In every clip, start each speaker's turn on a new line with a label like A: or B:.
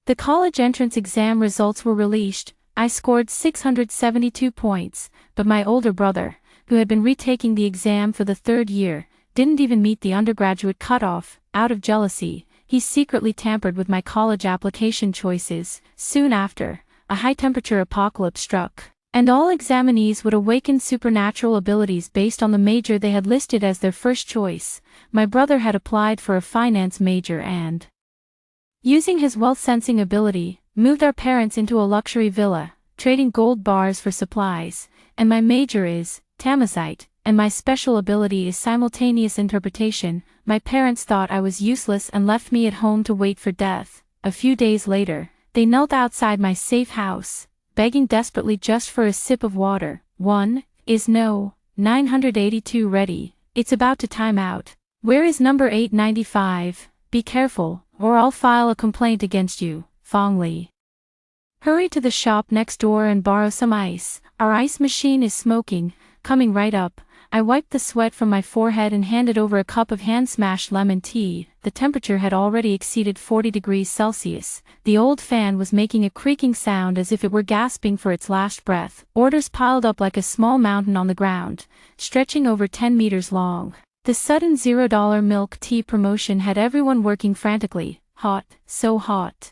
A: The college entrance exam results were released. I scored 672 points, but my older brother, who had been retaking the exam for the third year, didn't even meet the undergraduate cutoff. Out of jealousy, he secretly tampered with my college application choices. Soon after, a high-temperature apocalypse struck, and all examinees would awaken supernatural abilities based on the major they had listed as their first choice. My brother had applied for a finance major and, using his wealth-sensing ability, moved our parents into a luxury villa, trading gold bars for supplies. And my major is Tamazite, and my special ability is simultaneous interpretation. My parents thought I was useless and left me at home to wait for death. A few days later, they knelt outside my safe house, begging desperately just for a sip of water. Is no 982 ready? It's about to time out. Where is number 895? Be careful, or I'll file a complaint against you. Fongli. Hurry to the shop next door and borrow some ice. Our ice machine is smoking. Coming right up. I wiped the sweat from my forehead and handed over a cup of hand-smashed lemon tea. The temperature had already exceeded 40 degrees Celsius. The old fan was making a creaking sound as if it were gasping for its last breath. Orders piled up like a small mountain on the ground, stretching over 10 meters long. The sudden $0 milk tea promotion had everyone working frantically. Hot, so hot.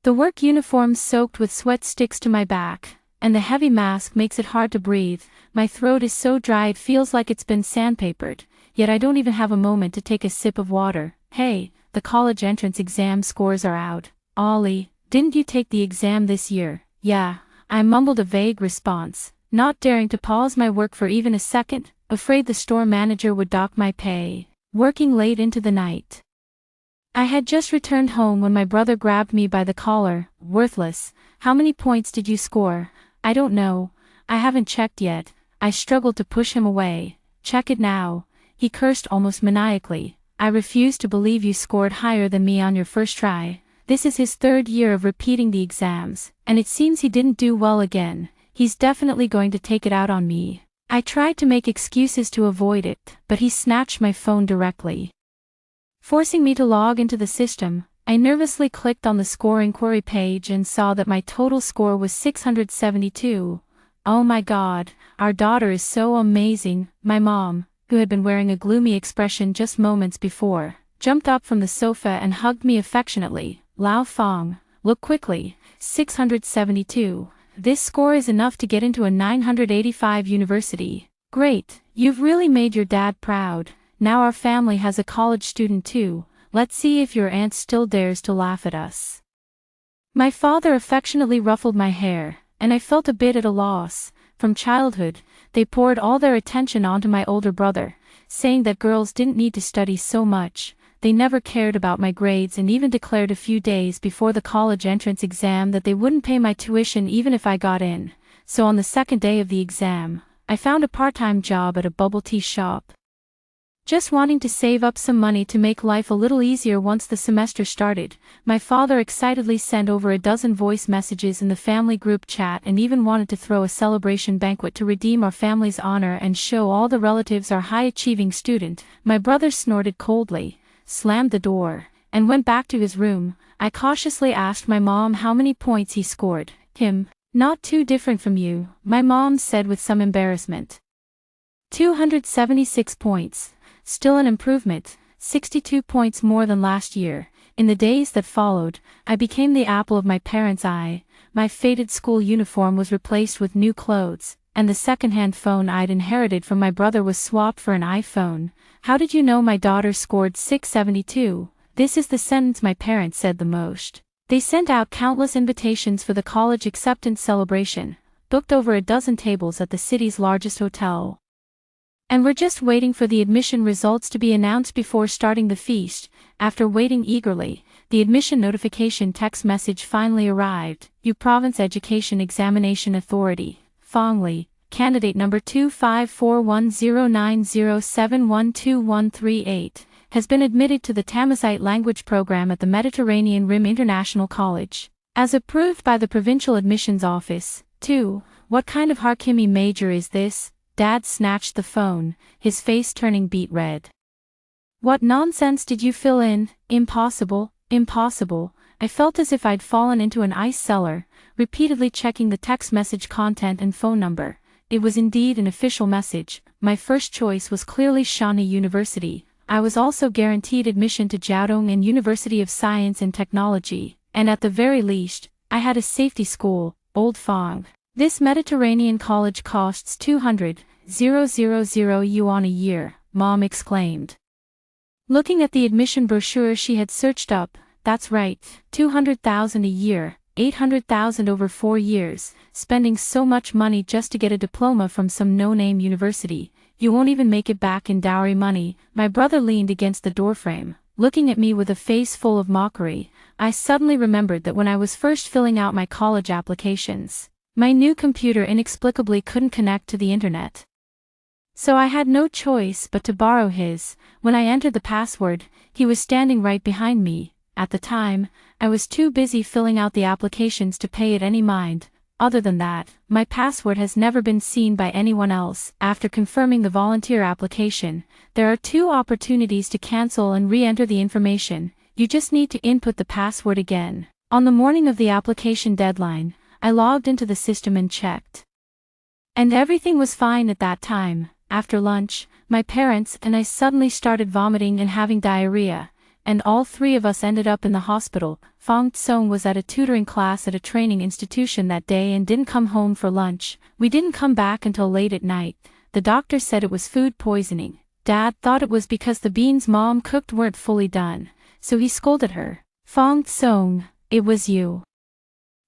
A: The work uniform soaked with sweat sticks to my back, and the heavy mask makes it hard to breathe. My throat is so dry it feels like it's been sandpapered, yet I don't even have a moment to take a sip of water. Hey, the college entrance exam scores are out. Ollie, didn't you take the exam this year? Yeah, I mumbled a vague response, not daring to pause my work for even a second, afraid the store manager would dock my pay. Working late into the night. I had just returned home when my brother grabbed me by the collar. Worthless, how many points did you score? I don't know. I haven't checked yet. I struggled to push him away. Check it now. He cursed almost maniacally. I refuse to believe you scored higher than me on your first try. This is his third year of repeating the exams, and it seems he didn't do well again. He's definitely going to take it out on me. I tried to make excuses to avoid it, but he snatched my phone directly. Forcing me to log into the system, I nervously clicked on the score inquiry page and saw that my total score was 672. Oh my God, our daughter is so amazing. My mom, who had been wearing a gloomy expression just moments before, jumped up from the sofa and hugged me affectionately. Lao Fong, look quickly, 672. This score is enough to get into a 985 university. Great, you've really made your dad proud. Now our family has a college student too. Let's see if your aunt still dares to laugh at us. My father affectionately ruffled my hair, and I felt a bit at a loss. From childhood, they poured all their attention onto my older brother, saying that girls didn't need to study so much. They never cared about my grades and even declared a few days before the college entrance exam that they wouldn't pay my tuition even if I got in. So on the second day of the exam, I found a part-time job at a bubble tea shop. Just wanting to save up some money to make life a little easier once the semester started, my father excitedly sent over a dozen voice messages in the family group chat and even wanted to throw a celebration banquet to redeem our family's honor and show all the relatives our high-achieving student. My brother snorted coldly, slammed the door, and went back to his room. I cautiously asked my mom how many points he scored. Him, not too different from you, my mom said with some embarrassment. 276 points. Still an improvement, 62 points more than last year. In the days that followed, I became the apple of my parents' eye. My faded school uniform was replaced with new clothes, and the second-hand phone I'd inherited from my brother was swapped for an iPhone. How did you know my daughter scored 672? This is the sentence my parents said the most. They sent out countless invitations for the college acceptance celebration, booked over a dozen tables at the city's largest hotel. And we're just waiting for the admission results to be announced before starting the feast. After waiting eagerly, the admission notification text message finally arrived. You Province Education Examination Authority, Fongli, candidate number 2541090712138, has been admitted to the Tamazite language program at the Mediterranean Rim International College. As approved by the Provincial Admissions Office. 2. What kind of Harkimi major is this? Dad snatched the phone, his face turning beet red. What nonsense did you fill in? Impossible, impossible. I felt as if I'd fallen into an ice cellar, repeatedly checking the text message content and phone number. It was indeed an official message. My first choice was clearly Shawnee University. I was also guaranteed admission to Jiaotong and University of Science and Technology, and at the very least, I had a safety school, Old Fong. This Mediterranean college costs 200,000 yuan a year, Mom exclaimed. Looking at the admission brochure she had searched up, that's right, 200,000 a year, 800,000 over 4 years, spending so much money just to get a diploma from some no-name university. You won't even make it back in dowry money. My brother leaned against the doorframe, looking at me with a face full of mockery. I suddenly remembered that when I was first filling out my college applications, my new computer inexplicably couldn't connect to the internet. So I had no choice but to borrow his. When I entered the password, he was standing right behind me. At the time, I was too busy filling out the applications to pay it any mind. Other than that, my password has never been seen by anyone else. After confirming the volunteer application, there are 2 opportunities to cancel and re-enter the information. You just need to input the password again. On the morning of the application deadline, I logged into the system and checked. And everything was fine at that time. After lunch, my parents and I suddenly started vomiting and having diarrhea, and all 3 of us ended up in the hospital. Fong Tsong was at a tutoring class at a training institution that day and didn't come home for lunch. We didn't come back until late at night. The doctor said it was food poisoning. Dad thought it was because the beans Mom cooked weren't fully done, so he scolded her. Fong Tsong, it was you.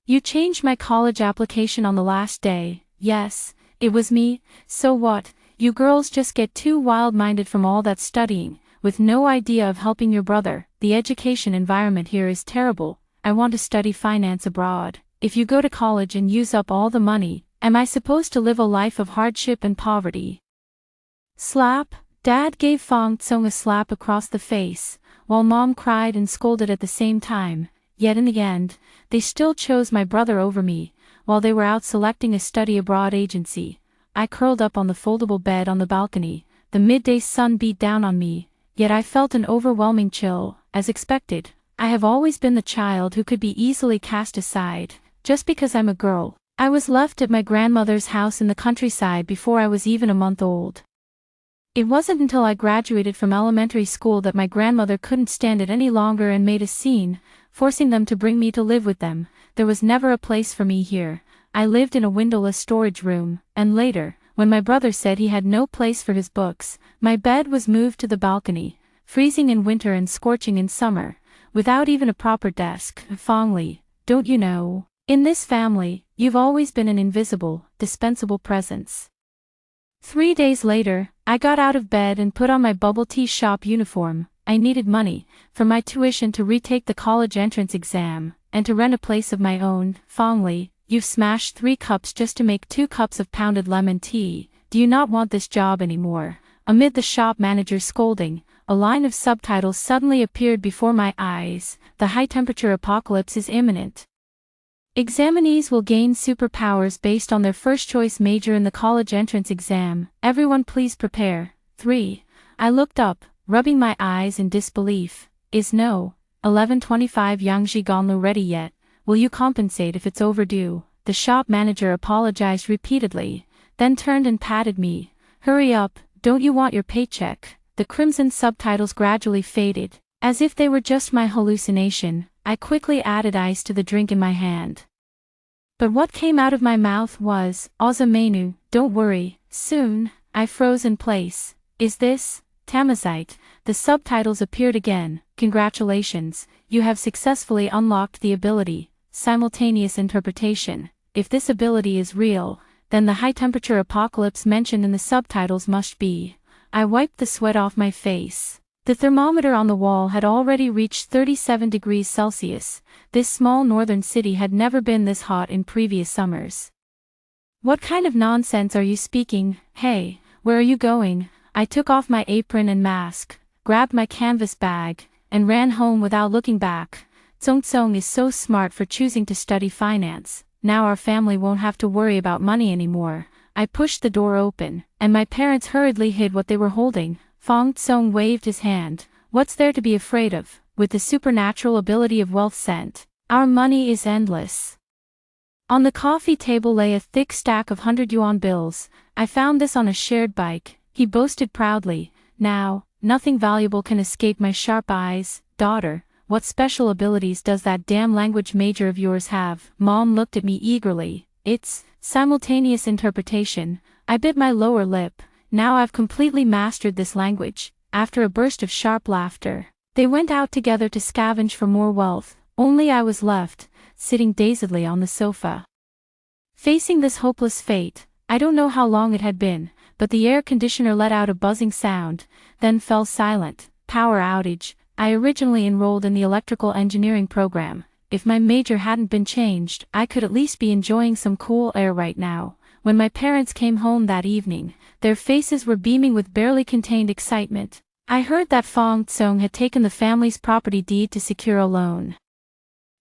A: You changed my college application on the last day. Yes, it was me. So what? You girls just get too wild-minded from all that studying, with no idea of helping your brother. The education environment here is terrible. I want to study finance abroad. If you go to college and use up all the money, am I supposed to live a life of hardship and poverty? Slap. Dad gave Fong Tsong a slap across the face, while Mom cried and scolded at the same time. Yet in the end, they still chose my brother over me, while they were out selecting a study abroad agency. I curled up on the foldable bed on the balcony. The midday sun beat down on me, yet I felt an overwhelming chill. As expected, I have always been the child who could be easily cast aside, just because I'm a girl. I was left at my grandmother's house in the countryside before I was even a month old. It wasn't until I graduated from elementary school that my grandmother couldn't stand it any longer and made a scene, forcing them to bring me to live with them. There was never a place for me here. I lived in a windowless storage room, and later, when my brother said he had no place for his books, my bed was moved to the balcony, freezing in winter and scorching in summer, without even a proper desk. Fong Li, don't you know? In this family, you've always been an invisible, dispensable presence. 3 days later, I got out of bed and put on my bubble tea shop uniform. I needed money for my tuition to retake the college entrance exam, and to rent a place of my own. Fong Li, you've smashed 3 cups just to make 2 cups of pounded lemon tea. Do you not want this job anymore? Amid the shop manager's scolding, a line of subtitles suddenly appeared before my eyes. The high-temperature apocalypse is imminent. Examinees will gain superpowers based on their first-choice major in the college entrance exam. Everyone please prepare. 3. I looked up, rubbing my eyes in disbelief. Is no 11:25 Yangji Ganlu ready yet? Will you compensate if it's overdue? The shop manager apologized repeatedly, then turned and patted me. Hurry up, don't you want your paycheck? The crimson subtitles gradually faded, as if they were just my hallucination. I quickly added ice to the drink in my hand. But what came out of my mouth was, Oza menu, don't worry, soon. I froze in place. Is this Tamazite? The subtitles appeared again. Congratulations, you have successfully unlocked the ability, simultaneous interpretation. If this ability is real, then the high-temperature apocalypse mentioned in the subtitles must be. I wiped the sweat off my face. The thermometer on the wall had already reached 37 degrees Celsius. This small northern city had never been this hot in previous summers. What kind of nonsense are you speaking? Hey, where are you going? I took off my apron and mask, grabbed my canvas bag, and ran home without looking back. Tsong is so smart for choosing to study finance. Now our family won't have to worry about money anymore. I pushed the door open, and my parents hurriedly hid what they were holding. Fong Tsong waved his hand. What's there to be afraid of? with the supernatural ability of wealth scent. Our money is endless. On the coffee table lay a thick stack of 100 yuan bills. I found this on a shared bike, he boasted proudly. Now, nothing valuable can escape my sharp eyes. Daughter, what special abilities does that damn language major of yours have? Mom looked at me eagerly. It's simultaneous interpretation. I bit my lower lip. Now I've completely mastered this language. After a burst of sharp laughter, they went out together to scavenge for more wealth. Only I was left, sitting dazedly on the sofa. Facing this hopeless fate, I don't know how long it had been, but the air conditioner let out a buzzing sound, then fell silent. Power outage. I originally enrolled in the electrical engineering program. If my major hadn't been changed, I could at least be enjoying some cool air right now. When my parents came home that evening, their faces were beaming with barely contained excitement. I heard that Fong Tsung had taken the family's property deed to secure a loan.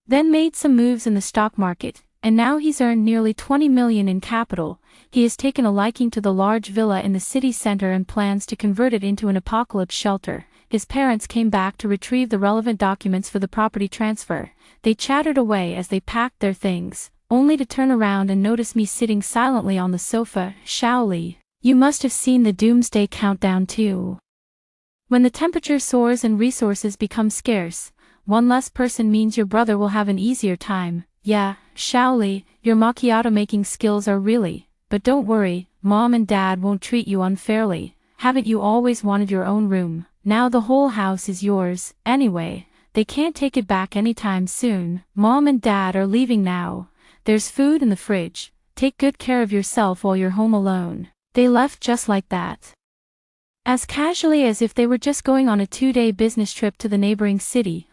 A: Then made some moves in the stock market, and now he's earned nearly 20 million in capital. He has taken a liking to the large villa in the city center and plans to convert it into an apocalypse shelter. His parents came back to retrieve the relevant documents for the property transfer. They chattered away as they packed their things, only to turn around and notice me sitting silently on the sofa. Shaoli, you must have seen the Doomsday countdown too. When the temperature soars and resources become scarce, one less person means your brother will have an easier time. Yeah, Shaoli, your macchiato making skills are really, but don't worry, Mom and Dad won't treat you unfairly. Haven't you always wanted your own room? Now the whole house is yours. Anyway, they can't take it back anytime soon. Mom and Dad are leaving now. There's food in the fridge. Take good care of yourself while you're home alone. They left just like that, as casually as if they were just going on a 2-day business trip to the neighboring city.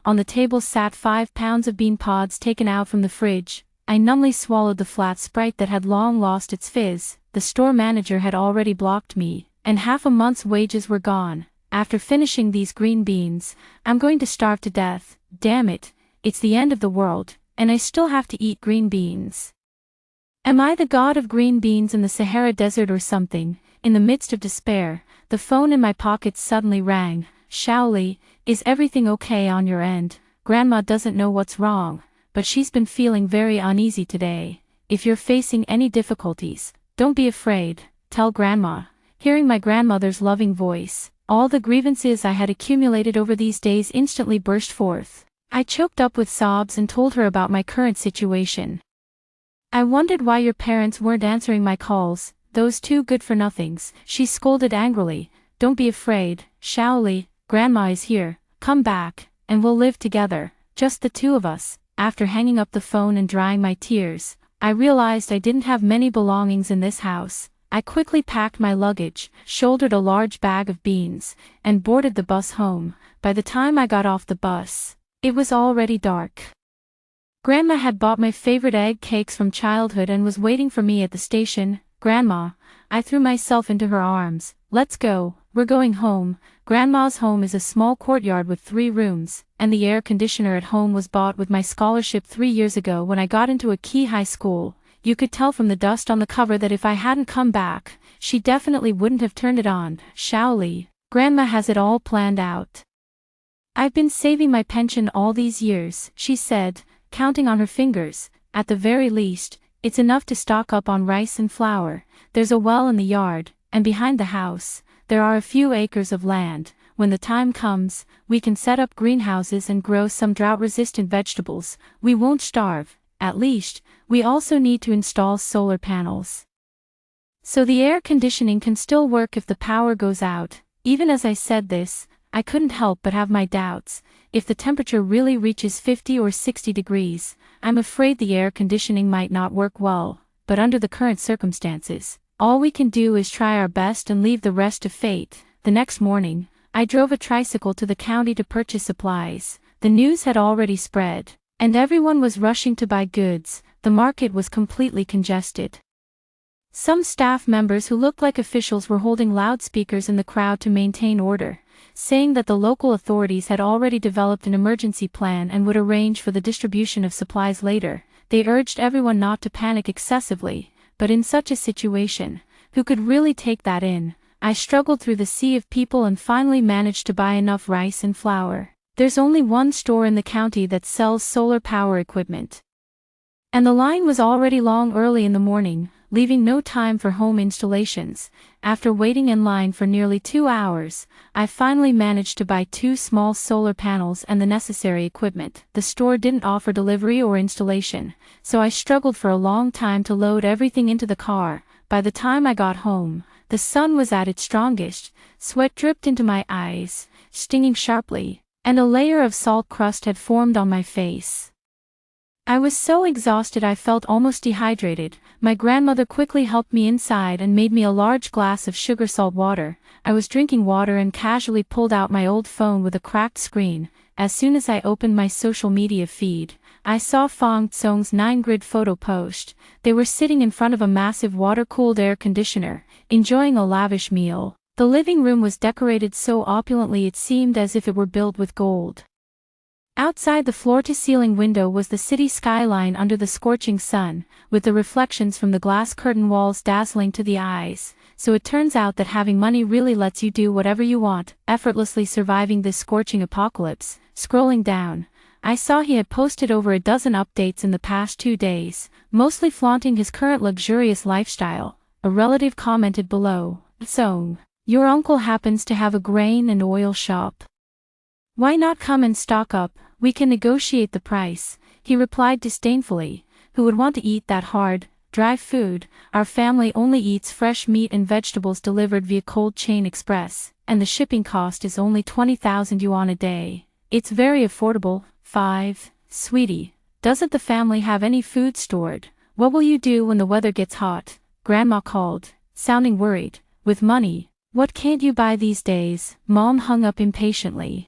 A: On the table sat 5 pounds of bean pods taken out from the fridge. I numbly swallowed the flat Sprite that had long lost its fizz. The store manager had already blocked me, and half a month's wages were gone. After finishing these green beans, I'm going to starve to death. Damn it, it's the end of the world, and I still have to eat green beans. Am I the god of green beans in the Sahara Desert or something? In the midst of despair, the phone in my pocket suddenly rang. Shaoli, is everything okay on your end? Grandma doesn't know what's wrong, but she's been feeling very uneasy today. If you're facing any difficulties, don't be afraid, tell Grandma. Hearing my grandmother's loving voice, all the grievances I had accumulated over these days instantly burst forth. I choked up with sobs and told her about my current situation. I wondered why your parents weren't answering my calls, those two good-for-nothings, she scolded angrily. Don't be afraid, Shaoli, Grandma is here, come back, and we'll live together, just the two of us. After hanging up the phone and drying my tears, I realized I didn't have many belongings in this house. I quickly packed my luggage, shouldered a large bag of beans, and boarded the bus home. By the time I got off the bus, it was already dark. Grandma had bought my favorite egg cakes from childhood and was waiting for me at the station. Grandma, I threw myself into her arms. Let's go, we're going home. Grandma's home is a small courtyard with 3 rooms, and the air conditioner at home was bought with my scholarship 3 years ago when I got into a key high school. You could tell from the dust on the cover that if I hadn't come back, she definitely wouldn't have turned it on. Shaoli, Grandma has it all planned out. I've been saving my pension all these years, she said, counting on her fingers. At the very least, it's enough to stock up on rice and flour. There's a well in the yard, and behind the house, there are a few acres of land. When the time comes, we can set up greenhouses and grow some drought-resistant vegetables. We won't starve, at least. We also need to install solar panels, so the air conditioning can still work if the power goes out. Even as I said this, I couldn't help but have my doubts. If the temperature really reaches 50 or 60 degrees, I'm afraid the air conditioning might not work well. But under the current circumstances, all we can do is try our best and leave the rest to fate. The next morning, I drove a tricycle to the county to purchase supplies. The news had already spread, and everyone was rushing to buy goods. The market was completely congested. Some staff members who looked like officials were holding loudspeakers in the crowd to maintain order, saying that the local authorities had already developed an emergency plan and would arrange for the distribution of supplies later. They urged everyone not to panic excessively, but in such a situation, who could really take that in? I struggled through the sea of people and finally managed to buy enough rice and flour. There's only one store in the county that sells solar power equipment. And the line was already long early in the morning, leaving no time for home installations. After waiting in line for nearly 2 hours, I finally managed to buy 2 small solar panels and the necessary equipment. The store didn't offer delivery or installation, so I struggled for a long time to load everything into the car. By the time I got home, the sun was at its strongest, sweat dripped into my eyes, stinging sharply, and a layer of salt crust had formed on my face. I was so exhausted I felt almost dehydrated. My grandmother quickly helped me inside and made me a large glass of sugar salt water. I was drinking water and casually pulled out my old phone with a cracked screen. As soon as I opened my social media feed, I saw Fong Tsong's 9-grid photo post. They were sitting in front of a massive water-cooled air conditioner, enjoying a lavish meal. The living room was decorated so opulently it seemed as if it were built with gold. Outside the floor-to-ceiling window was the city skyline under the scorching sun, with the reflections from the glass curtain walls dazzling to the eyes. So it turns out that having money really lets you do whatever you want, effortlessly surviving this scorching apocalypse. Scrolling down, I saw he had posted over a dozen updates in the past 2 days, mostly flaunting his current luxurious lifestyle. A relative commented below, "So, your uncle happens to have a grain and oil shop. Why not come and stock up? We can negotiate the price." He replied disdainfully, "Who would want to eat that hard, dry food? Our family only eats fresh meat and vegetables delivered via cold chain express, and the shipping cost is only 20,000 yuan a day. It's very affordable." 5. "Sweetie, doesn't the family have any food stored? What will you do when the weather gets hot?" Grandma called, sounding worried. "With money, what can't you buy these days?" Mom hung up impatiently.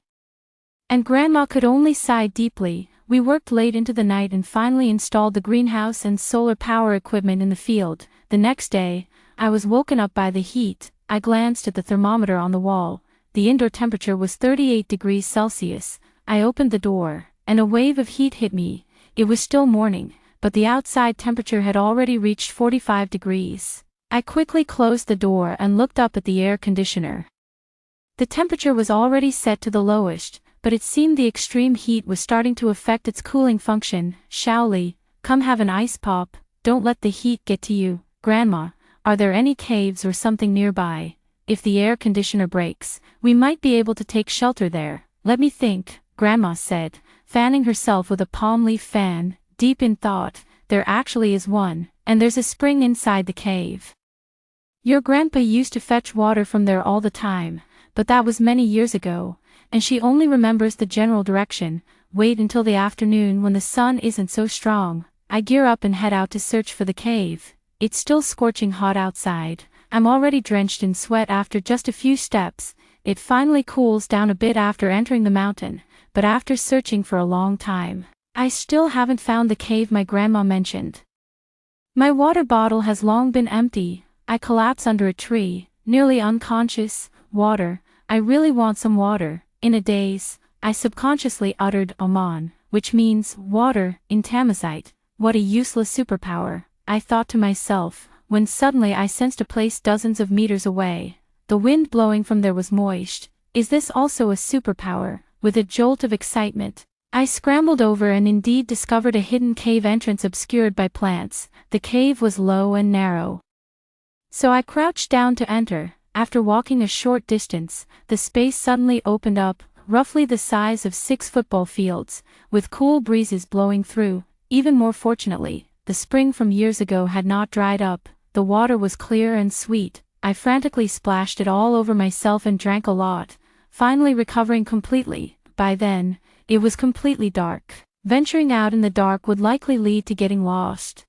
A: And Grandma could only sigh deeply. We worked late into the night and finally installed the greenhouse and solar power equipment in the field. The next day, I was woken up by the heat. I glanced at the thermometer on the wall. The indoor temperature was 38 degrees Celsius. I opened the door, and a wave of heat hit me. It was still morning, but the outside temperature had already reached 45 degrees. I quickly closed the door and looked up at the air conditioner. The temperature was already set to the lowest, but it seemed the extreme heat was starting to affect its cooling function. "Shaoli, come have an ice pop, don't let the heat get to you." "Grandma, are there any caves or something nearby? If the air conditioner breaks, we might be able to take shelter there." "Let me think," Grandma said, fanning herself with a palm leaf fan. Deep in thought, "There actually is one, and there's a spring inside the cave. Your grandpa used to fetch water from there all the time, but that was many years ago, and she only remembers the general direction. Wait until the afternoon when the sun isn't so strong." I gear up and head out to search for the cave. It's still scorching hot outside. I'm already drenched in sweat after just a few steps. It finally cools down a bit after entering the mountain, but after searching for a long time, I still haven't found the cave my grandma mentioned. My water bottle has long been empty. I collapse under a tree, nearly unconscious. "Water, I really want some water." In a daze, I subconsciously uttered "Oman," which means water in Tamazight. What a useless superpower, I thought to myself, when suddenly I sensed a place dozens of meters away. The wind blowing from there was moist. Is this also a superpower? With a jolt of excitement, I scrambled over and indeed discovered a hidden cave entrance obscured by plants. The cave was low and narrow, so I crouched down to enter. After walking a short distance, the space suddenly opened up, roughly the size of 6 football fields, with cool breezes blowing through. Even more fortunately, the spring from years ago had not dried up. The water was clear and sweet. I frantically splashed it all over myself and drank a lot, finally recovering completely. By then, it was completely dark. Venturing out in the dark would likely lead to getting lost.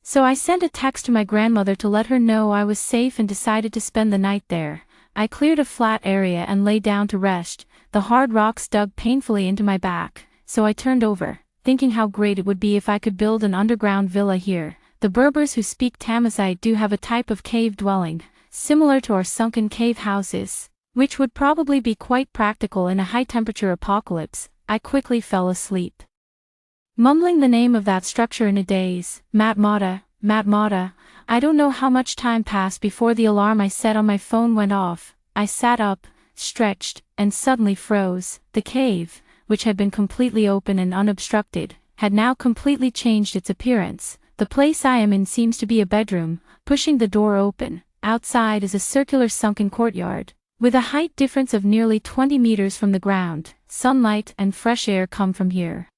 A: So I sent a text to my grandmother to let her know I was safe and decided to spend the night there. I cleared a flat area and lay down to rest. The hard rocks dug painfully into my back, so I turned over, thinking how great it would be if I could build an underground villa here. The Berbers who speak Tamazight do have a type of cave dwelling, similar to our sunken cave houses, which would probably be quite practical in a high-temperature apocalypse. I quickly fell asleep, mumbling the name of that structure in a daze. Matmata, Matmata. I don't know how much time passed before the alarm I set on my phone went off. I sat up, stretched, and suddenly froze. The cave, which had been completely open and unobstructed, had now completely changed its appearance. The place I am in seems to be a bedroom. Pushing the door open, outside is a circular sunken courtyard, with a height difference of nearly 20 meters from the ground. Sunlight and fresh air come from here.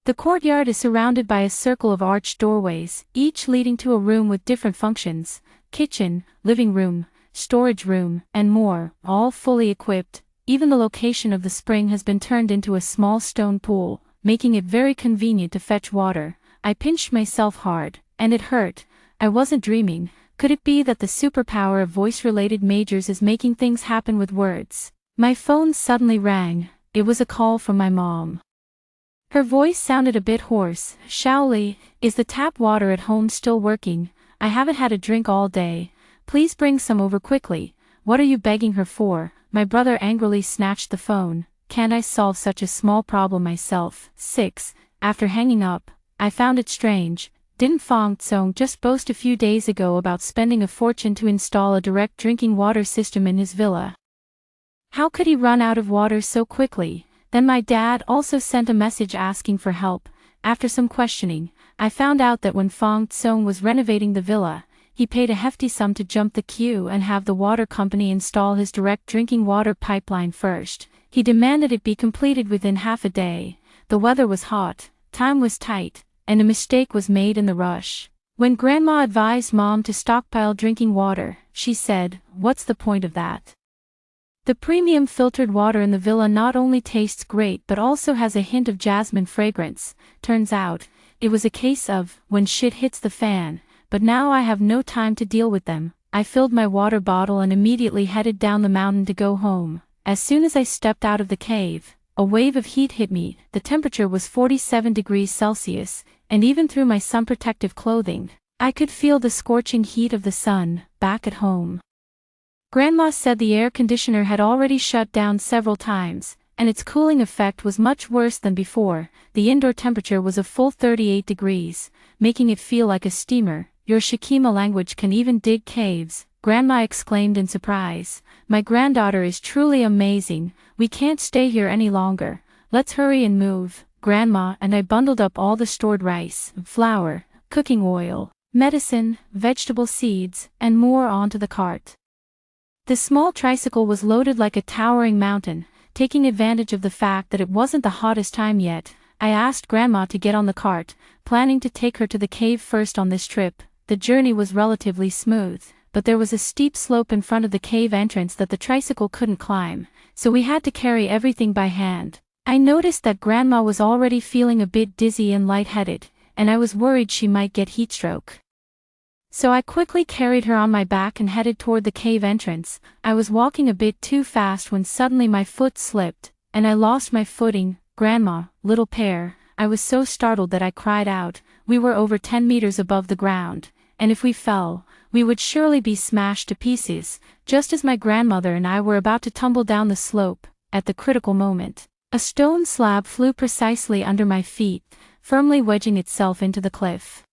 A: The courtyard is surrounded by a circle of arched doorways, each leading to a room with different functions: kitchen, living room, storage room, and more, all fully equipped. Even the location of the spring has been turned into a small stone pool, making it very convenient to fetch water. I pinched myself hard, and it hurt. I wasn't dreaming. Could it be that the superpower of voice-related majors is making things happen with words? My phone suddenly rang. It was a call from my mom. Her voice sounded a bit hoarse. Shaoli, is the tap water at home still working? I haven't had a drink all day. Please bring some over quickly. What are you begging her for? My brother angrily snatched the phone. Can't I solve such a small problem myself? 6. After hanging up, I found it strange. Didn't Fong Tsong just boast a few days ago about spending a fortune to install a direct drinking water system in his villa? How could he run out of water so quickly? Then my dad also sent a message asking for help. After some questioning, I found out that when Fong Tsong was renovating the villa, he paid a hefty sum to jump the queue and have the water company install his direct drinking water pipeline first. He demanded it be completed within half a day. The weather was hot, time was tight, and a mistake was made in the rush. When Grandma advised Mom to stockpile drinking water, she said, "What's the point of that? The premium filtered water in the villa not only tastes great but also has a hint of jasmine fragrance." Turns out, it was a case of, when shit hits the fan. But now I have no time to deal with them. I filled my water bottle and immediately headed down the mountain to go home. As soon as I stepped out of the cave, a wave of heat hit me. The temperature was 47 degrees Celsius, and even through my sun-protective clothing, I could feel the scorching heat of the sun. Back at home, Grandma said the air conditioner had already shut down several times, and its cooling effect was much worse than before. The indoor temperature was a full 38 degrees, making it feel like a steamer. Your Shikima language can even dig caves, Grandma exclaimed in surprise. My granddaughter is truly amazing. We can't stay here any longer. Let's hurry and move. Grandma and I bundled up all the stored rice, flour, cooking oil, medicine, vegetable seeds, and more onto the cart. The small tricycle was loaded like a towering mountain. Taking advantage of the fact that it wasn't the hottest time yet, I asked Grandma to get on the cart, planning to take her to the cave first on this trip. The journey was relatively smooth, but there was a steep slope in front of the cave entrance that the tricycle couldn't climb, so we had to carry everything by hand. I noticed that Grandma was already feeling a bit dizzy and lightheaded, and I was worried she might get heatstroke. So I quickly carried her on my back and headed toward the cave entrance. I was walking a bit too fast when suddenly my foot slipped, and I lost my footing. Grandma, little pair, I was so startled that I cried out. We were over 10 meters above the ground, and if we fell, we would surely be smashed to pieces. Just as my grandmother and I were about to tumble down the slope, at the critical moment, a stone slab flew precisely under my feet, firmly wedging itself into the cliff.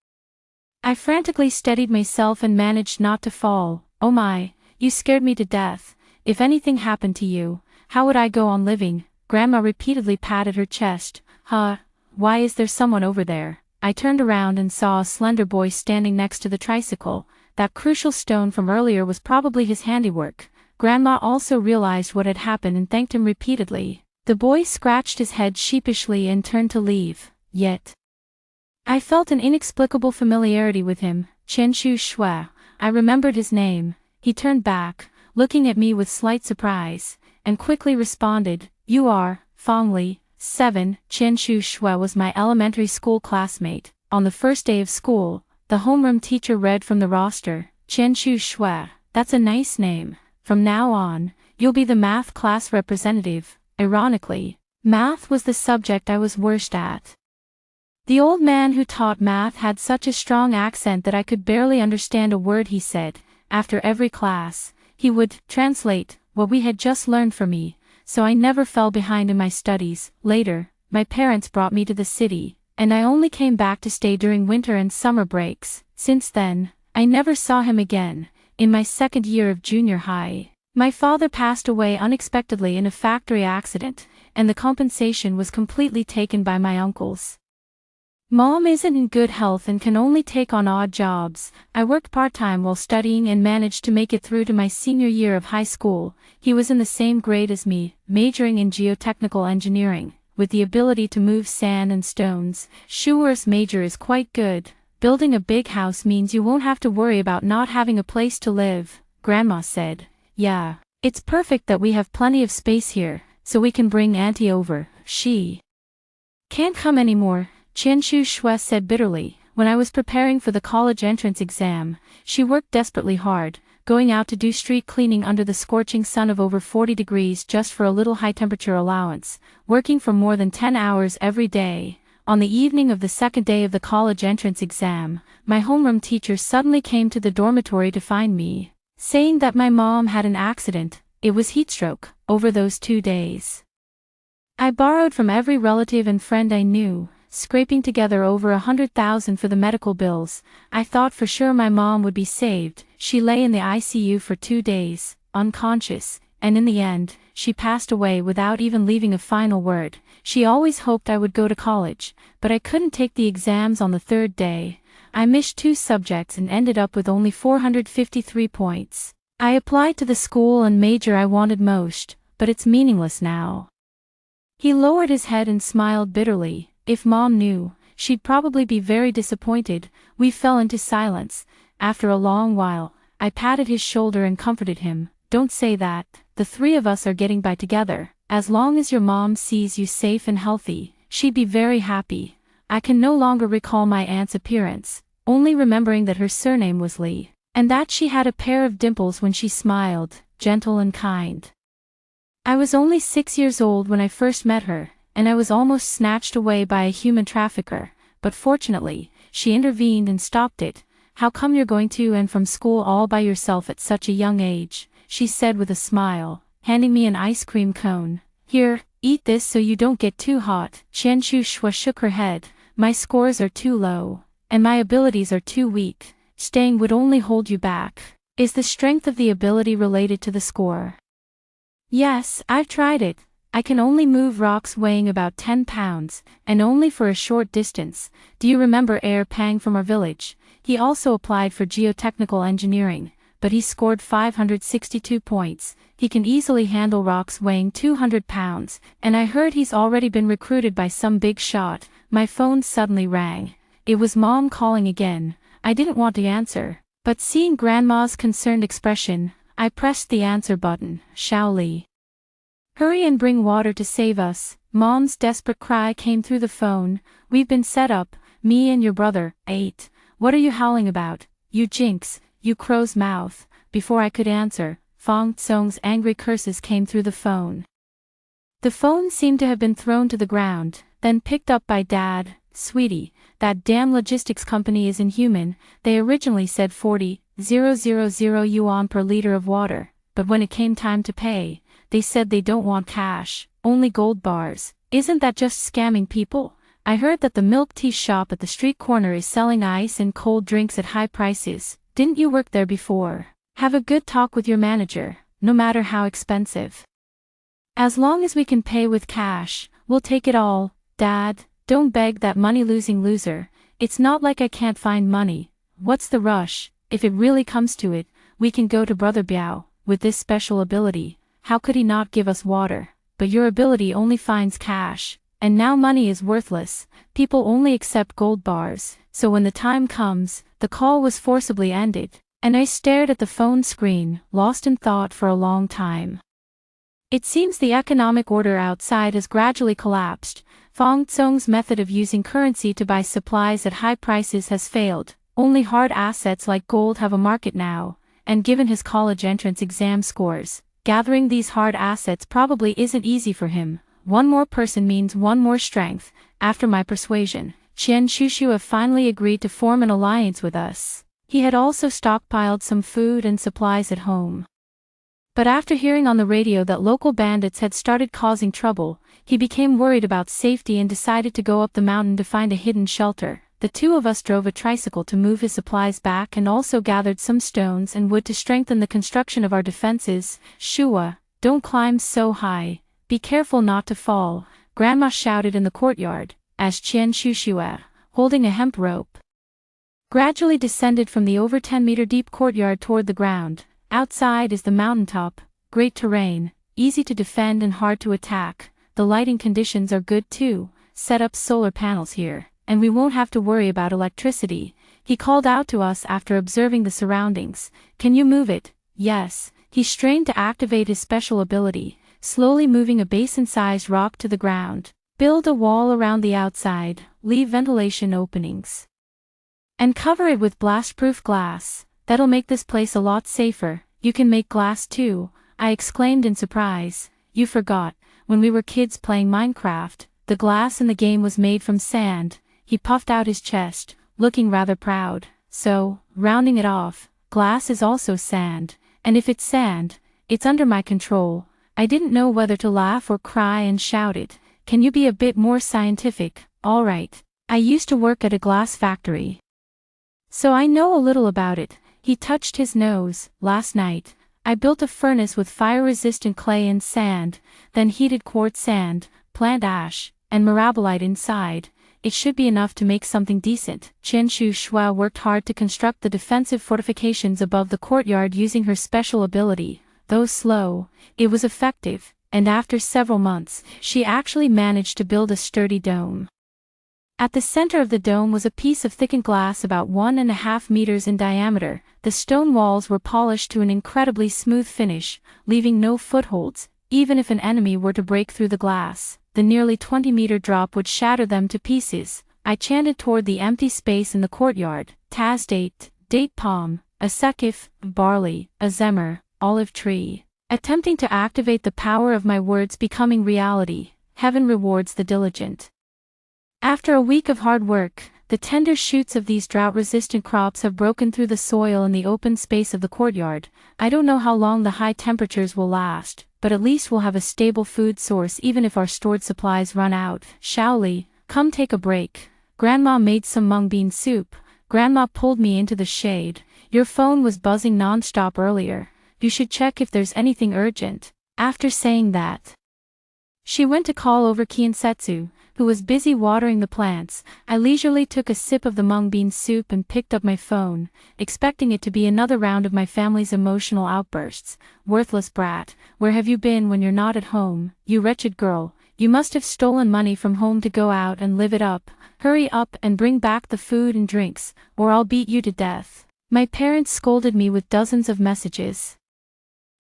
A: I frantically steadied myself and managed not to fall. Oh my, you scared me to death. If anything happened to you, how would I go on living? Grandma repeatedly patted her chest. Why is there someone over there? I turned around and saw a slender boy standing next to the tricycle. That crucial stone from earlier was probably his handiwork. Grandma also realized what had happened and thanked him repeatedly. The boy scratched his head sheepishly and turned to leave, yet I felt an inexplicable familiarity with him. Chen-Shu Shui. I remembered his name. He turned back, looking at me with slight surprise, and quickly responded, "You are Fong Li." 7. Chen-Shu Shui was my elementary school classmate. On the first day of school, the homeroom teacher read from the roster, "Chen-Shu Shui, that's a nice name. From now on, you'll be the math class representative." Ironically, math was the subject I was worst at. The old man who taught math had such a strong accent that I could barely understand a word he said. After every class, he would translate what we had just learned for me, so I never fell behind in my studies. Later, my parents brought me to the city, and I only came back to stay during winter and summer breaks. Since then, I never saw him again. In my second year of junior high, My father passed away unexpectedly in a factory accident, and the compensation was completely taken by my uncles. Mom isn't in good health and can only take on odd jobs. I worked part-time while studying and managed to make it through to my senior year of high school. He was in the same grade as me, majoring in geotechnical engineering, with the ability to move sand and stones. Schuer's major is quite good. Building a big house means you won't have to worry about not having a place to live, Grandma said. Yeah, it's perfect that we have plenty of space here, so we can bring Auntie over. She can't come anymore, Qianshu Shui said bitterly. When I was preparing for the college entrance exam, she worked desperately hard, going out to do street cleaning under the scorching sun of over 40 degrees just for a little high-temperature allowance, working for more than 10 hours every day. On the evening of the second day of the college entrance exam, my homeroom teacher suddenly came to the dormitory to find me, saying that my mom had an accident. It was heatstroke, over those 2 days. I borrowed from every relative and friend I knew, scraping together over 100,000 for the medical bills. I thought for sure my mom would be saved. She lay in the ICU for 2 days, unconscious, and in the end, she passed away without even leaving a final word. She always hoped I would go to college, but I couldn't take the exams on the third day. I missed 2 subjects and ended up with only 453 points. I applied to the school and major I wanted most, but it's meaningless now. He lowered his head and smiled bitterly. If Mom knew, she'd probably be very disappointed. We fell into silence. After a long while, I patted his shoulder and comforted him. Don't say that. The 3 of us are getting by together. As long as your mom sees you safe and healthy, she'd be very happy. I can no longer recall my aunt's appearance, only remembering that her surname was Lee, and that she had a pair of dimples when she smiled, gentle and kind. I was only 6 years old when I first met her, and I was almost snatched away by a human trafficker, but fortunately, she intervened and stopped it. How come you're going to and from school all by yourself at such a young age? She said with a smile, handing me an ice cream cone. Here, eat this so you don't get too hot. Qianshu Shui shook her head. My scores are too low, and my abilities are too weak. Staying would only hold you back. Is the strength of the ability related to the score? Yes, I've tried it. I can only move rocks weighing about 10 pounds, and only for a short distance. Do you remember Air Pang from our village? He also applied for geotechnical engineering, but he scored 562 points. He can easily handle rocks weighing 200 pounds, and I heard he's already been recruited by some big shot. My phone suddenly rang. It was Mom calling again. I didn't want to answer, but seeing Grandma's concerned expression, I pressed the answer button. Xiao Li, hurry and bring water to save us. Mom's desperate cry came through the phone. We've been set up, me and your brother. 8. What are you howling about? You jinx, you crow's mouth. Before I could answer, Fong Tsong's angry curses came through the phone. The phone seemed to have been thrown to the ground, then picked up by Dad. Sweetie, that damn logistics company is inhuman. They originally said 40,000 yuan per liter of water, but when it came time to pay, they said they don't want cash, only gold bars. Isn't that just scamming people? I heard that the milk tea shop at the street corner is selling ice and cold drinks at high prices. Didn't you work there before? Have a good talk with your manager, no matter how expensive. As long as we can pay with cash, we'll take it all. Dad, don't beg that money-losing loser. It's not like I can't find money. What's the rush? If it really comes to it, we can go to Brother Biao. With this special ability, how could he not give us water? But your ability only finds cash, and now money is worthless. People only accept gold bars. So when the time comes, the call was forcibly ended, and I stared at the phone screen, lost in thought for a long time. It seems the economic order outside has gradually collapsed. Fong Tsong's method of using currency to buy supplies at high prices has failed. Only hard assets like gold have a market now, and given his college entrance exam scores, gathering these hard assets probably isn't easy for him. One more person means one more strength. After my persuasion, Qian Shushu finally agreed to form an alliance with us. He had also stockpiled some food and supplies at home. But after hearing on the radio that local bandits had started causing trouble, he became worried about safety and decided to go up the mountain to find a hidden shelter. the two of us drove a tricycle to move his supplies back and also gathered some stones and wood to strengthen the construction of our defenses. Shua, don't climb so high, be careful not to fall, Grandma shouted in the courtyard, as Qian Shushua, holding a hemp rope, gradually descended from the over 10-meter deep courtyard toward the ground. Outside is the mountaintop, great terrain, easy to defend and hard to attack. The lighting conditions are good too, set up solar panels here, and we won't have to worry about electricity. He called out to us after observing the surroundings. Can you move it? Yes. He strained to activate his special ability, slowly moving a basin-sized rock to the ground. Build a wall around the outside, leave ventilation openings, and cover it with blast-proof glass. That'll make this place a lot safer. You can make glass too, I exclaimed in surprise. You forgot, when we were kids playing Minecraft, the glass in the game was made from sand. He puffed out his chest, looking rather proud. So, rounding it off, glass is also sand, and if it's sand, it's under my control. I didn't know whether to laugh or cry and shouted, can you be a bit more scientific? All right, I used to work at a glass factory, so I know a little about it. He touched his nose. Last night, I built a furnace with fire-resistant clay and sand, then heated quartz sand, plant ash, and mirabolite inside. It should be enough to make something decent. Qian Shushua worked hard to construct the defensive fortifications above the courtyard using her special ability. Though slow, it was effective, and after several months, she actually managed to build a sturdy dome. At the center of the dome was a piece of thickened glass about 1.5 meters in diameter. The stone walls were polished to an incredibly smooth finish, leaving no footholds. Even if an enemy were to break through the glass, the nearly 20-meter drop would shatter them to pieces. I chanted toward the empty space in the courtyard. Taz date palm, a sekif, barley, a zemer, olive tree. Attempting to activate the power of my words becoming reality. Heaven rewards the diligent. After a week of hard work, the tender shoots of these drought-resistant crops have broken through the soil in the open space of the courtyard. I don't know how long the high temperatures will last, but at least we'll have a stable food source even if our stored supplies run out. Shaoli, come take a break. Grandma made some mung bean soup. Grandma pulled me into the shade. Your phone was buzzing non-stop earlier. You should check if there's anything urgent. After saying that, she went to call over Kiensetsu, who was busy watering the plants. I leisurely took a sip of the mung bean soup and picked up my phone, expecting it to be another round of my family's emotional outbursts. Worthless brat, where have you been when you're not at home? You wretched girl, you must have stolen money from home to go out and live it up. Hurry up and bring back the food and drinks, or I'll beat you to death. My parents scolded me with dozens of messages,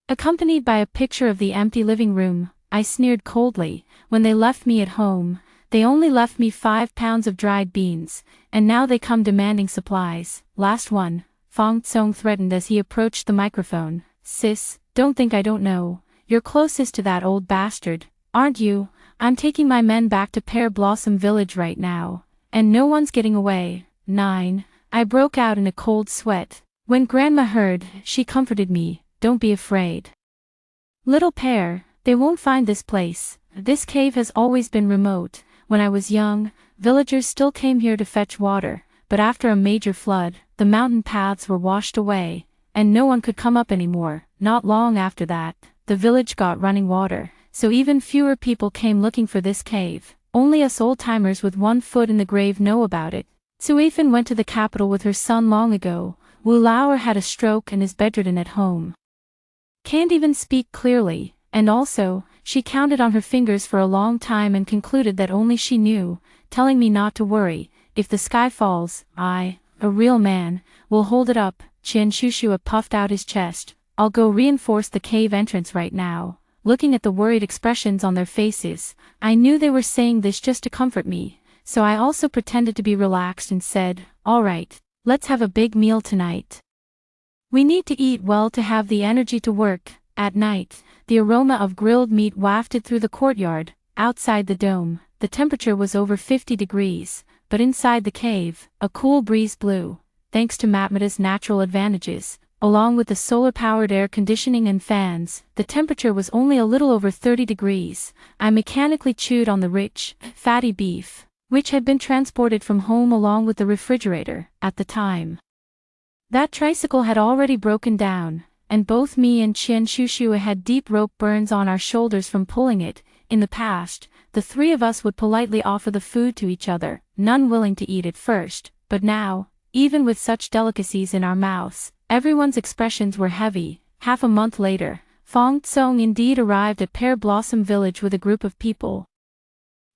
A: accompanied by a picture of the empty living room. I sneered coldly. When they left me at home, they only left me 5 pounds of dried beans, and now they come demanding supplies. Last one, Fong Tsong threatened as he approached the microphone. Sis, don't think I don't know. You're closest to that old bastard, aren't you? I'm taking my men back to Pear Blossom Village right now, and no one's getting away. 9. I broke out in a cold sweat. When Grandma heard, she comforted me. Don't be afraid, little Pear, they won't find this place. This cave has always been remote. When I was young, villagers still came here to fetch water, but after a major flood, the mountain paths were washed away, and no one could come up anymore. Not long after that, the village got running water, so even fewer people came looking for this cave. Only us old-timers with one foot in the grave know about it. Suifan went to the capital with her son long ago. Wu Lauer had a stroke and is bedridden at home. Can't even speak clearly, and also, she counted on her fingers for a long time and concluded that only she knew, telling me not to worry. If the sky falls, I, a real man, will hold it up. Qian Shushua puffed out his chest. I'll go reinforce the cave entrance right now. Looking at the worried expressions on their faces, I knew they were saying this just to comfort me, so I also pretended to be relaxed and said, all right, let's have a big meal tonight. We need to eat well to have the energy to work. At night, the aroma of grilled meat wafted through the courtyard. Outside the dome, the temperature was over 50 degrees, but inside the cave, a cool breeze blew. Thanks to Matmata's natural advantages, along with the solar-powered air conditioning and fans, the temperature was only a little over 30 degrees. I mechanically chewed on the rich, fatty beef. which had been transported from home along with the refrigerator. At the time, that tricycle had already broken down, and both me and Qian Shushu had deep rope burns on our shoulders from pulling it. In the past, the three of us would politely offer the food to each other, none willing to eat it first, but now, even with such delicacies in our mouths, everyone's expressions were heavy. Half a month later, Fong Tsong indeed arrived at Pear Blossom Village with a group of people.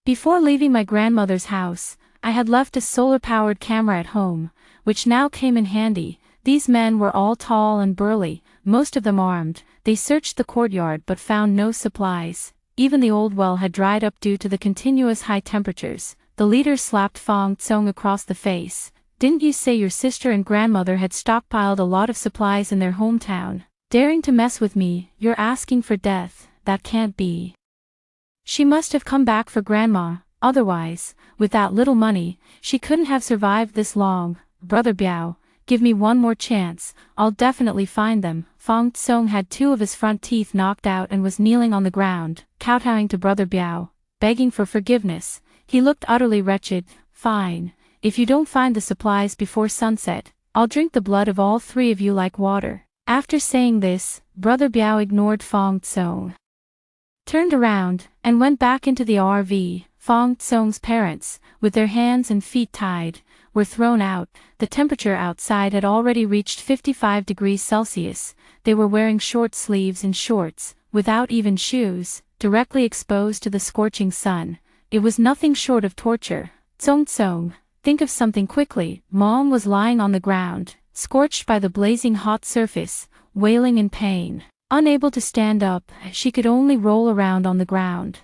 A: Before leaving my grandmother's house, I had left a solar-powered camera at home, which now came in handy. These men were all tall and burly, most of them armed. They searched the courtyard but found no supplies. Even the old well had dried up due to the continuous high temperatures. The leader slapped Fong Tsong across the face. "Didn't you say your sister and grandmother had stockpiled a lot of supplies in their hometown? Daring to mess with me, you're asking for death. That can't be. She must have come back for grandma, otherwise, with that little money, she couldn't have survived this long. Brother Biao, give me one more chance, I'll definitely find them." Fong Tsong had two of his front teeth knocked out and was kneeling on the ground, kowtowing to Brother Biao, begging for forgiveness. He looked utterly wretched. "Fine. If you don't find the supplies before sunset, I'll drink the blood of all three of you like water." After saying this, Brother Biao ignored Fong Tsong, turned around, and went back into the RV. Fong Tsong's parents, with their hands and feet tied, were thrown out. The temperature outside had already reached 55 degrees Celsius. They were wearing short sleeves and shorts, without even shoes, directly exposed to the scorching sun. It was nothing short of torture. "Tsong, think of something quickly." Mom was lying on the ground, scorched by the blazing hot surface, wailing in pain. Unable to stand up, she could only roll around on the ground.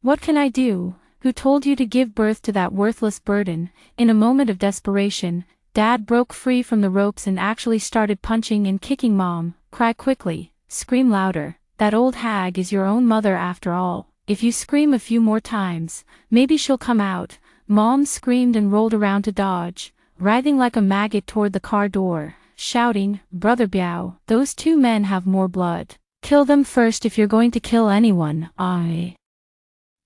A: "What can I do? Who told you to give birth to that worthless burden?" In a moment of desperation, Dad broke free from the ropes and actually started punching and kicking Mom. "Cry quickly, scream louder. That old hag is your own mother after all. If you scream a few more times, maybe she'll come out." Mom screamed and rolled around to dodge, writhing like a maggot toward the car door, shouting, "Brother Biao, those two men have more blood. Kill them first if you're going to kill anyone."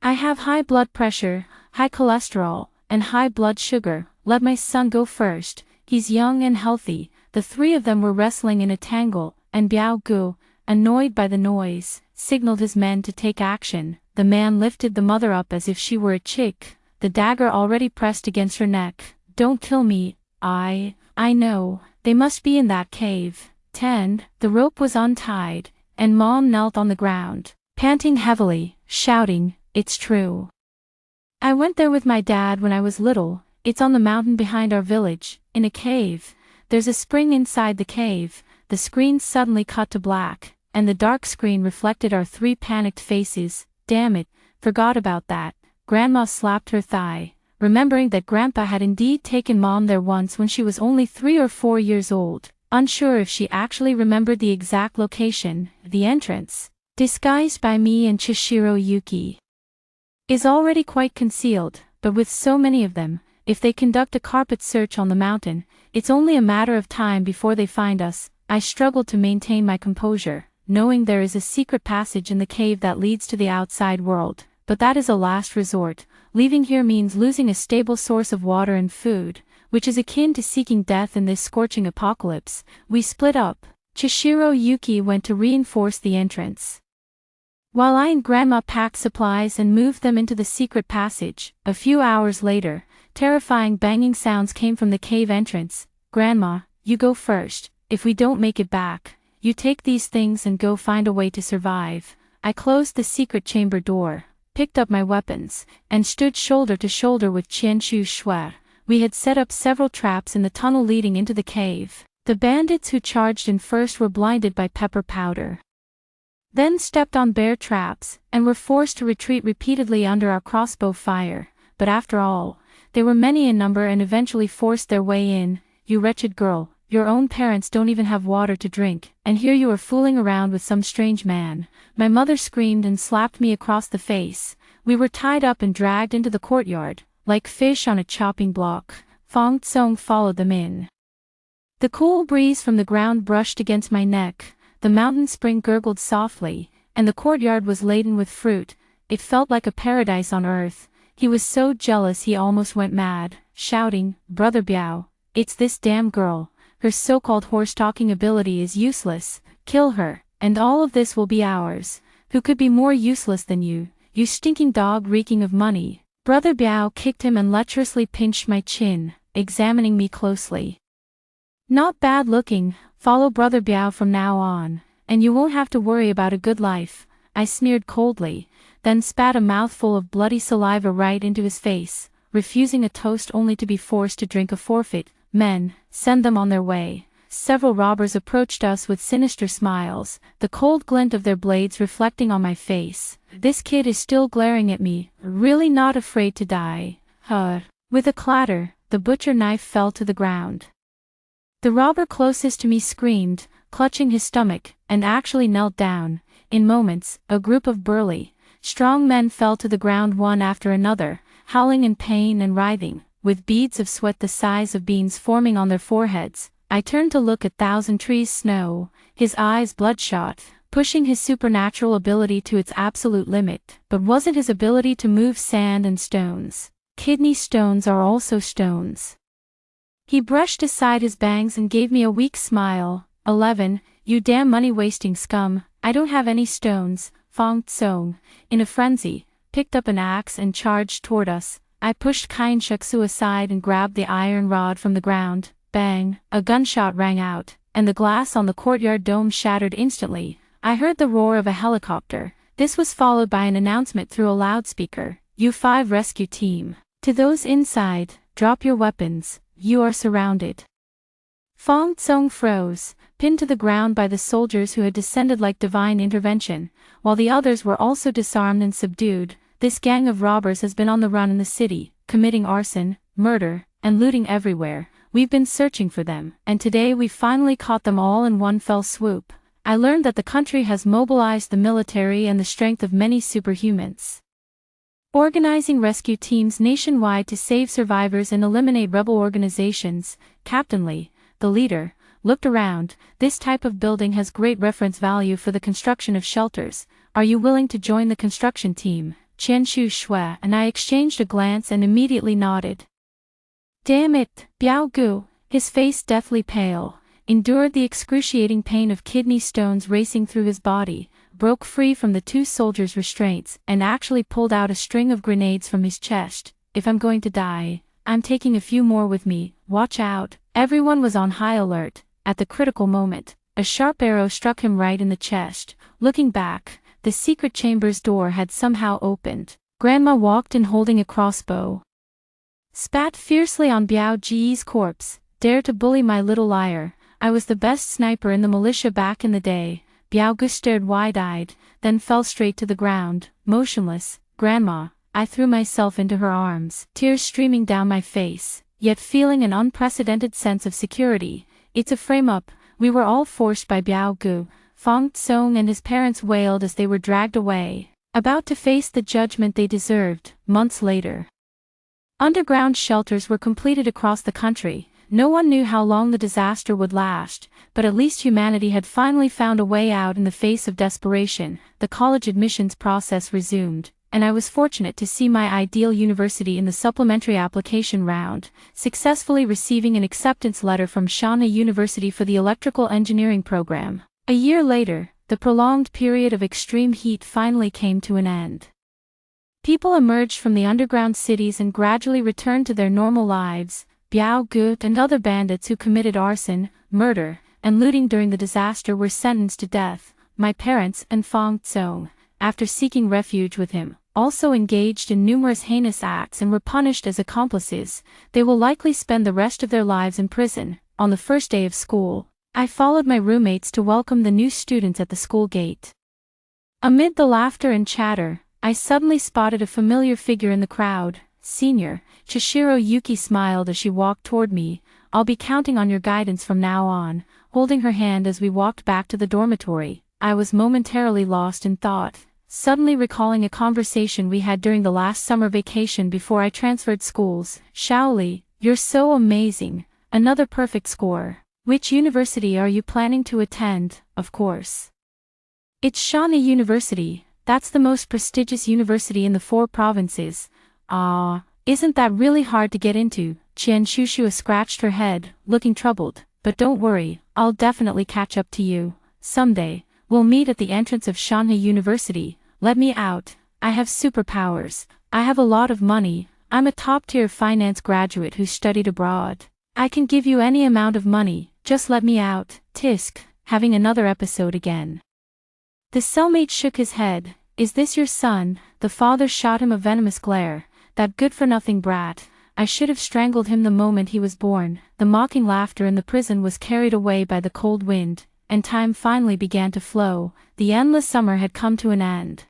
A: I have high blood pressure, high cholesterol, and high blood sugar. Let my son go first. He's young and healthy." The three of them were wrestling in a tangle, and Biao Gu, annoyed by the noise, signaled his men to take action. The man lifted the mother up as if she were a chick, the dagger already pressed against her neck. "Don't kill me. I know, they must be in that cave." The rope was untied, and Mom knelt on the ground, panting heavily, shouting, "It's true. I went there with my dad when I was little. It's on the mountain behind our village, in a cave. There's a spring inside the cave." The screen suddenly cut to black, and the dark screen reflected our three panicked faces. "Damn it, forgot about that." Grandma slapped her thigh, remembering that Grandpa had indeed taken Mom there once when she was only 3 or 4 years old. Unsure if she actually remembered the exact location, the entrance, disguised by me and Chishiro Yuki, is already quite concealed, but with so many of them, if they conduct a carpet search on the mountain, it's only a matter of time before they find us. I struggled to maintain my composure, knowing there is a secret passage in the cave that leads to the outside world, but that is a last resort. Leaving here means losing a stable source of water and food, which is akin to seeking death in this scorching apocalypse. We split up. Chishiro Yuki went to reinforce the entrance, while I and Grandma packed supplies and moved them into the secret passage. A few hours later, terrifying banging sounds came from the cave entrance. "Grandma, you go first. If we don't make it back, you take these things and go find a way to survive." I closed the secret chamber door, picked up my weapons, and stood shoulder to shoulder with Qianshu Shui. We had set up several traps in the tunnel leading into the cave. The bandits who charged in first were blinded by pepper powder, then stepped on bear traps, and were forced to retreat repeatedly under our crossbow fire. But after all, they were many in number and eventually forced their way in. "You wretched girl, your own parents don't even have water to drink, and here you are fooling around with some strange man." My mother screamed and slapped me across the face. We were tied up and dragged into the courtyard, like fish on a chopping block. Fong Tsong followed them in. The cool breeze from the ground brushed against my neck, the mountain spring gurgled softly, and the courtyard was laden with fruit. It felt like a paradise on earth. He was so jealous he almost went mad, shouting, "Brother Biao, it's this damn girl. Her so-called horse-talking ability is useless. Kill her, and all of this will be ours. Who could be more useless than you, you stinking dog reeking of money?" Brother Biao kicked him and lecherously pinched my chin, examining me closely. "Not bad looking, follow Brother Biao from now on, and you won't have to worry about a good life," I sneered coldly, then spat a mouthful of bloody saliva right into his face, refusing a toast only to be forced to drink a forfeit. "Men, send them on their way." Several robbers approached us with sinister smiles, the cold glint of their blades reflecting on my face. This kid is still glaring at me, really not afraid to die. With a clatter, the butcher knife fell to the ground. The robber closest to me screamed, clutching his stomach, and actually knelt down. In moments, a group of burly, strong men fell to the ground one after another, howling in pain and writhing, with beads of sweat the size of beans forming on their foreheads. I turned to look at Thousand Trees Snow, his eyes bloodshot, pushing his supernatural ability to its absolute limit. But wasn't his ability to move sand and stones? Kidney stones are also stones. He brushed aside his bangs and gave me a weak smile. 11, you damn money-wasting scum, I don't have any stones. Fong Tsong, in a frenzy, picked up an axe and charged toward us. I pushed Kain Shuksu aside and grabbed the iron rod from the ground. Bang, a gunshot rang out, and the glass on the courtyard dome shattered instantly. I heard the roar of a helicopter. This was followed by an announcement through a loudspeaker. U5 rescue team. To those inside, drop your weapons, you are surrounded. Fong Tsong froze, pinned to the ground by the soldiers who had descended like divine intervention, while the others were also disarmed and subdued. This gang of robbers has been on the run in the city, committing arson, murder, and looting everywhere. We've been searching for them, and today we finally caught them all in one fell swoop. I learned that the country has mobilized the military and the strength of many superhumans, organizing rescue teams nationwide to save survivors and eliminate rebel organizations. Captain Lee, the leader, looked around. This type of building has great reference value for the construction of shelters. Are you willing to join the construction team? Chen Shu Shui and I exchanged a glance and immediately nodded. Damn it, Biao Gu, his face deathly pale, endured the excruciating pain of kidney stones racing through his body, broke free from the two soldiers' restraints, and actually pulled out a string of grenades from his chest. If I'm going to die, I'm taking a few more with me, watch out. Everyone was on high alert. At the critical moment, a sharp arrow struck him right in the chest. Looking back, the secret chamber's door had somehow opened. Grandma walked in holding a crossbow. Spat fiercely on Biao Ji's corpse. Dare to bully my little liar. I was the best sniper in the militia back in the day. Biao Gu stared wide-eyed, then fell straight to the ground, motionless. Grandma, I threw myself into her arms, tears streaming down my face, yet feeling an unprecedented sense of security. It's a frame-up. We were all forced by Biao Gu. Fong Tsong and his parents wailed as they were dragged away, about to face the judgment they deserved. Months later, underground shelters were completed across the country. No one knew how long the disaster would last, but at least humanity had finally found a way out in the face of desperation. The college admissions process resumed, and I was fortunate to see my ideal university in the supplementary application round, successfully receiving an acceptance letter from Shanghai University for the electrical engineering program. A year later, the prolonged period of extreme heat finally came to an end. People emerged from the underground cities and gradually returned to their normal lives. Biao Gu and other bandits who committed arson, murder, and looting during the disaster were sentenced to death. My parents and Fong Tsong, after seeking refuge with him, also engaged in numerous heinous acts and were punished as accomplices. They will likely spend the rest of their lives in prison. On the first day of school, I followed my roommates to welcome the new students at the school gate. Amid the laughter and chatter, I suddenly spotted a familiar figure in the crowd. Senior, Chishiro Yuki smiled as she walked toward me. I'll be counting on your guidance from now on. Holding her hand as we walked back to the dormitory, I was momentarily lost in thought, suddenly recalling a conversation we had during the last summer vacation before I transferred schools. Shaoli, you're so amazing. Another perfect score. Which university are you planning to attend? Of course, it's Shanghai University. That's the most prestigious university in the 4 provinces. Ah, isn't that really hard to get into? Qian Shushua scratched her head, looking troubled. But don't worry, I'll definitely catch up to you. Someday, we'll meet at the entrance of Shanghai University. Let me out. I have superpowers. I have a lot of money. I'm a top-tier finance graduate who studied abroad. I can give you any amount of money, just let me out. Tisk, having another episode again. The cellmate shook his head. Is this your son? The father shot him a venomous glare. That good-for-nothing brat. I should have strangled him the moment he was born. The mocking laughter in the prison was carried away by the cold wind, and time finally began to flow. The endless summer had come to an end.